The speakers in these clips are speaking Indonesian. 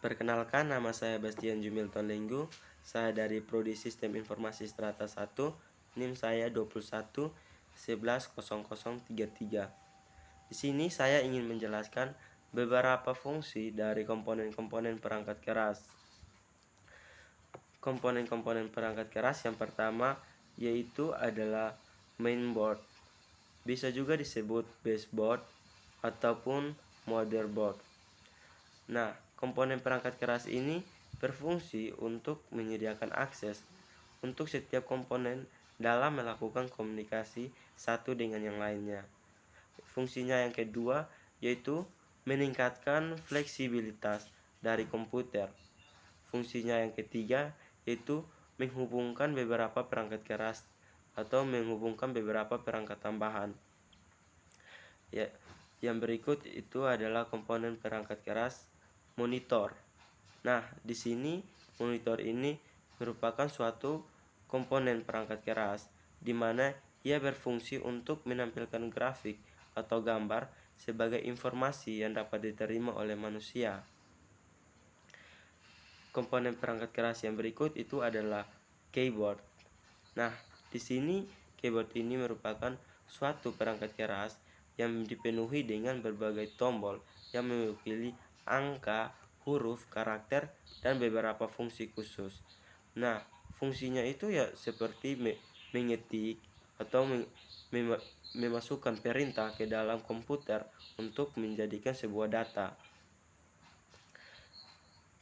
Perkenalkan, nama saya Bastian Jumilton Lenggu. Saya dari Prodi Sistem Informasi Strata 1. NIM saya 21 11 0033. Di sini saya ingin menjelaskan beberapa fungsi dari komponen-komponen perangkat keras. Komponen-komponen perangkat keras yang pertama yaitu adalah mainboard. Bisa juga disebut baseboard ataupun motherboard. Nah, komponen perangkat keras ini berfungsi untuk menyediakan akses untuk setiap komponen dalam melakukan komunikasi satu dengan yang lainnya. Fungsinya yang kedua yaitu meningkatkan fleksibilitas dari komputer. Fungsinya yang ketiga yaitu menghubungkan beberapa perangkat keras atau menghubungkan beberapa perangkat tambahan. Ya, yang berikut itu adalah komponen perangkat keras monitor. Nah, di sini monitor ini merupakan suatu komponen perangkat keras di mana ia berfungsi untuk menampilkan grafik atau gambar sebagai informasi yang dapat diterima oleh manusia. Komponen perangkat keras yang berikut itu adalah keyboard. Nah, di sini keyboard ini merupakan suatu perangkat keras yang dipenuhi dengan berbagai tombol yang mewakili angka, huruf, karakter, dan beberapa fungsi khusus. Nah, fungsinya itu ya seperti mengetik atau memasukkan perintah ke dalam komputer untuk menjadikan sebuah data.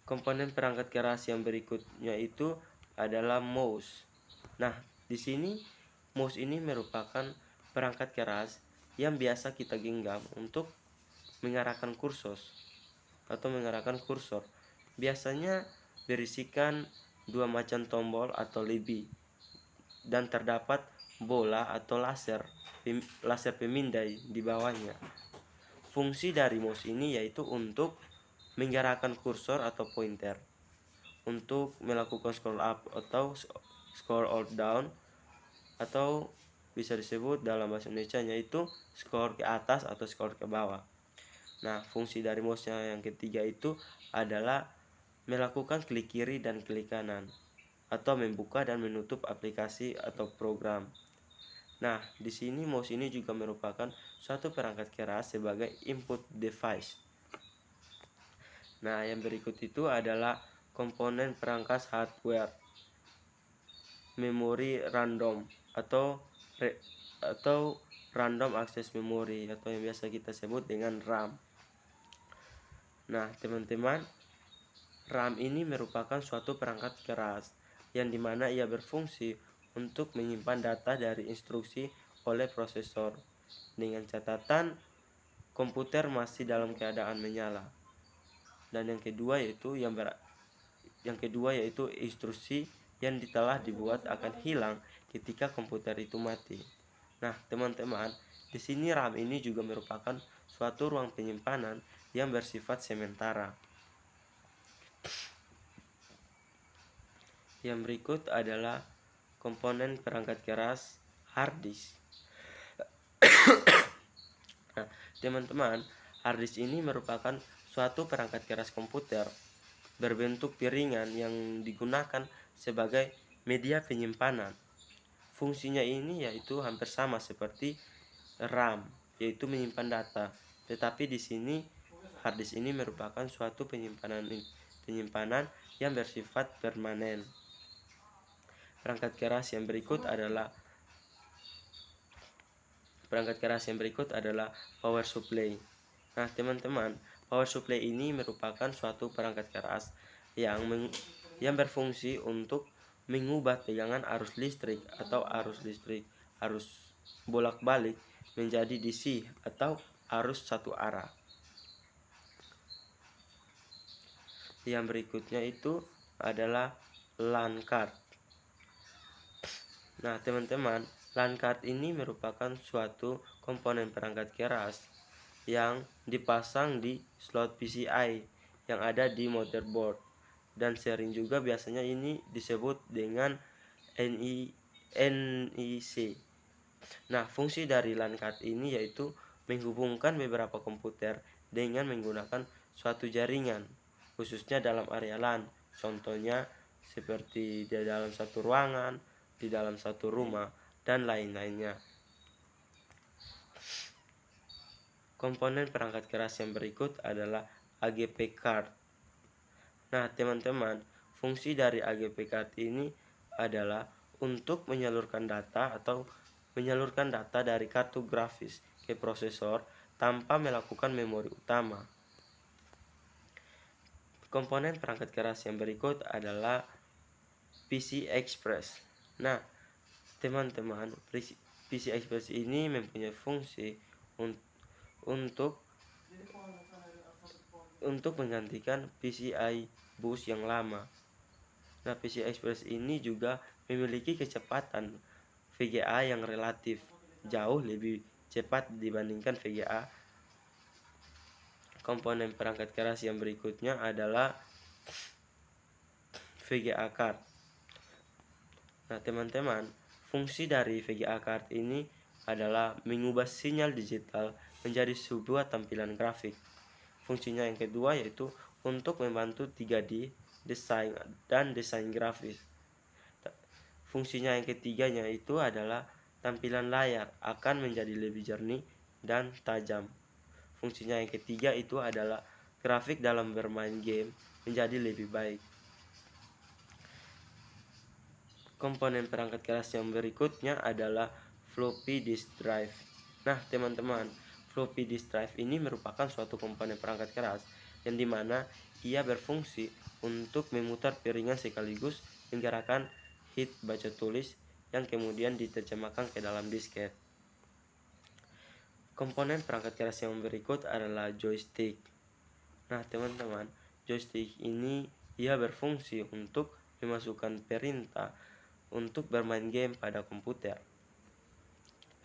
Komponen perangkat keras yang berikutnya itu adalah mouse. Nah, di sini mouse ini merupakan perangkat keras yang biasa kita genggam untuk mengarahkan kursor. Biasanya berisikan 2 macam tombol atau lebih dan terdapat bola atau laser pemindai di bawahnya. Fungsi dari mouse ini yaitu untuk menggerakkan kursor atau pointer, untuk melakukan scroll up atau scroll down, atau bisa disebut dalam bahasa Indonesia yaitu scroll ke atas atau scroll ke bawah. Nah, fungsi dari mouse-nya yang ketiga itu adalah melakukan klik kiri dan klik kanan atau membuka dan menutup aplikasi atau program. Nah, di sini mouse ini juga merupakan suatu perangkat keras sebagai input device. Nah, yang berikut itu adalah komponen perangkat hardware. Memori random atau random access memory atau yang biasa kita sebut dengan RAM. Nah, teman-teman, RAM ini merupakan suatu perangkat keras yang dimana ia berfungsi untuk menyimpan data dari instruksi oleh prosesor dengan catatan komputer masih dalam keadaan menyala. Dan yang kedua yaitu instruksi yang telah dibuat akan hilang ketika komputer itu mati. Nah, teman-teman, di sini RAM ini juga merupakan suatu ruang penyimpanan yang bersifat sementara. Yang berikut adalah komponen perangkat keras hard disk. Nah, teman-teman, hard disk ini merupakan suatu perangkat keras komputer berbentuk piringan yang digunakan sebagai media penyimpanan. Fungsinya ini yaitu hampir sama seperti RAM, yaitu menyimpan data. Tetapi di sini hard disk ini merupakan suatu penyimpanan yang bersifat permanen. Perangkat keras yang berikut adalah power supply. Nah, teman-teman, power supply ini merupakan suatu perangkat keras yang berfungsi untuk mengubah tegangan arus listrik atau arus bolak-balik menjadi DC atau arus satu arah. Yang berikutnya itu adalah LAN card. Nah, teman-teman, LAN card ini merupakan suatu komponen perangkat keras yang dipasang di slot PCI yang ada di motherboard dan sering juga biasanya ini disebut dengan NIC. Nah, fungsi dari LAN card ini yaitu menghubungkan beberapa komputer dengan menggunakan suatu jaringan khususnya dalam area LAN. Contohnya seperti di dalam satu ruangan, di dalam satu rumah, dan lain-lainnya. Komponen perangkat keras yang berikut adalah AGP card. Nah, teman-teman, fungsi dari AGP card ini adalah untuk menyalurkan data atau menyalurkan data dari kartu grafis ke prosesor tanpa melakukan memori utama. Komponen perangkat keras yang berikut adalah PC Express. Nah, teman-teman, PC Express ini mempunyai fungsi untuk menggantikan PCI bus yang lama. Nah, PC Express ini juga memiliki kecepatan VGA yang relatif jauh lebih cepat dibandingkan VGA. Komponen perangkat keras yang berikutnya adalah VGA card. Nah, teman-teman, fungsi dari VGA card ini adalah mengubah sinyal digital menjadi sebuah tampilan grafik. Fungsinya yang kedua yaitu untuk membantu 3D desain dan desain grafis. Fungsinya yang ketiganya itu adalah tampilan layar akan menjadi lebih jernih dan tajam. Fungsinya yang ketiga itu adalah grafik dalam bermain game menjadi lebih baik. Komponen perangkat keras yang berikutnya adalah floppy disk drive. Nah, teman-teman, floppy disk drive ini merupakan suatu komponen perangkat keras yang dimana ia berfungsi untuk memutar piringan sekaligus menggerakkan head baca tulis yang kemudian diterjemahkan ke dalam disket. Komponen perangkat keras yang berikut adalah joystick. Nah, teman-teman, joystick ini ia berfungsi untuk memasukkan perintah untuk bermain game pada komputer.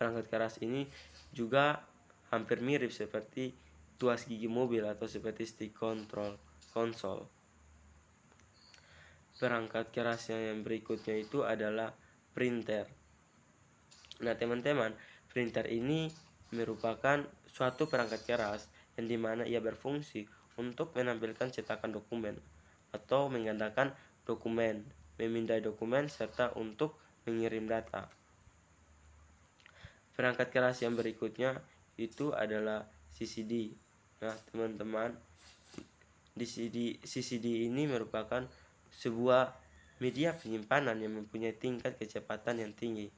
Perangkat keras ini juga hampir mirip seperti tuas gigi mobil atau seperti stick control konsol. Perangkat keras yang berikutnya itu adalah printer. Nah, teman-teman, printer ini merupakan suatu perangkat keras yang dimana ia berfungsi untuk menampilkan cetakan dokumen atau menggandakan dokumen, memindai dokumen, serta untuk mengirim data. Perangkat keras yang berikutnya itu adalah CCD. Nah, teman-teman, CCD ini merupakan sebuah media penyimpanan yang mempunyai tingkat kecepatan yang tinggi.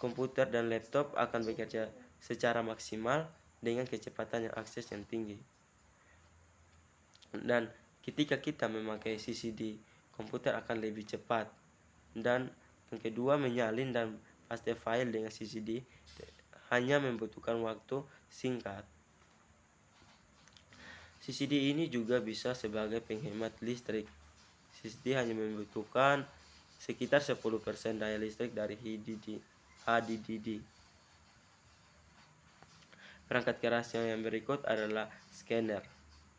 Komputer dan laptop akan bekerja secara maksimal dengan kecepatan yang akses yang tinggi. Dan ketika kita memakai CCD, komputer akan lebih cepat. Dan yang kedua, menyalin dan paste file dengan CCD hanya membutuhkan waktu singkat. CCD ini juga bisa sebagai penghemat listrik. CCD hanya membutuhkan sekitar 10% daya listrik dari HDD. Perangkat keras yang berikut adalah scanner.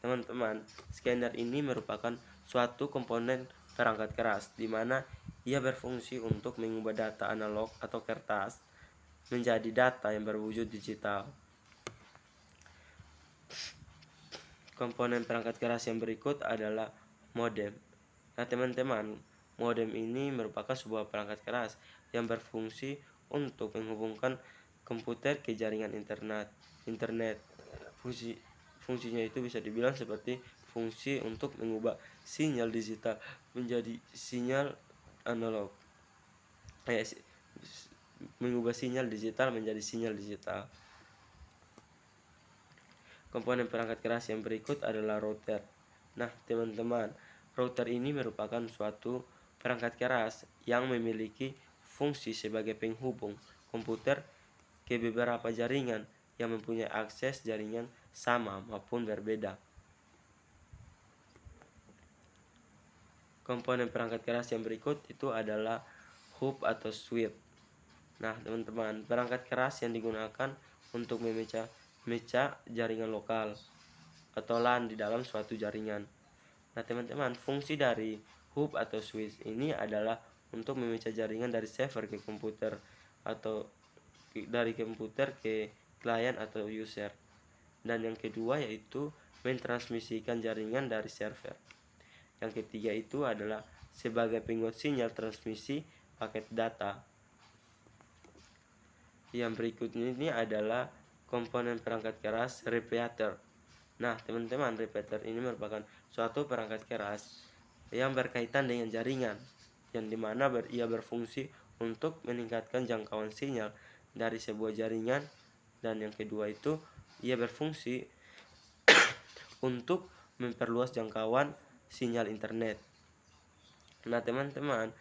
Teman-teman, scanner ini merupakan suatu komponen perangkat keras di mana ia berfungsi untuk mengubah data analog atau kertas menjadi data yang berwujud digital. Komponen perangkat keras yang berikut adalah modem. Nah, teman-teman, modem ini merupakan sebuah perangkat keras yang berfungsi untuk menghubungkan komputer ke jaringan internet. Fungsinya itu bisa dibilang seperti fungsi untuk mengubah sinyal digital menjadi sinyal analog. Mengubah sinyal digital menjadi sinyal digital. Komponen perangkat keras yang berikut adalah router. Nah, teman-teman, router ini merupakan suatu perangkat keras yang memiliki fungsi sebagai penghubung komputer ke beberapa jaringan yang mempunyai akses jaringan sama maupun berbeda. Komponen perangkat keras yang berikut itu adalah hub atau switch. Nah, teman-teman, perangkat keras yang digunakan untuk memecah jaringan lokal atau LAN di dalam suatu jaringan. Nah, teman-teman, fungsi dari hub atau switch ini adalah untuk memecah jaringan dari server ke komputer atau dari komputer ke klien atau user. Dan yang kedua yaitu mentransmisikan jaringan dari server. Yang ketiga itu adalah sebagai penguat sinyal transmisi paket data. Yang berikutnya ini adalah komponen perangkat keras repeater. Nah, teman-teman, repeater ini merupakan suatu perangkat keras yang berkaitan dengan jaringan, yang dimana ia berfungsi untuk meningkatkan jangkauan sinyal dari sebuah jaringan, dan yang kedua itu ia berfungsi untuk memperluas jangkauan sinyal internet. Nah, teman-teman,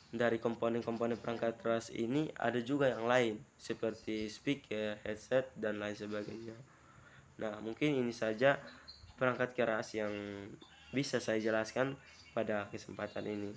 dari komponen-komponen perangkat keras ini ada juga yang lain seperti speaker, headset, dan lain sebagainya. Nah, mungkin ini saja perangkat keras yang bisa saya jelaskan pada kesempatan ini.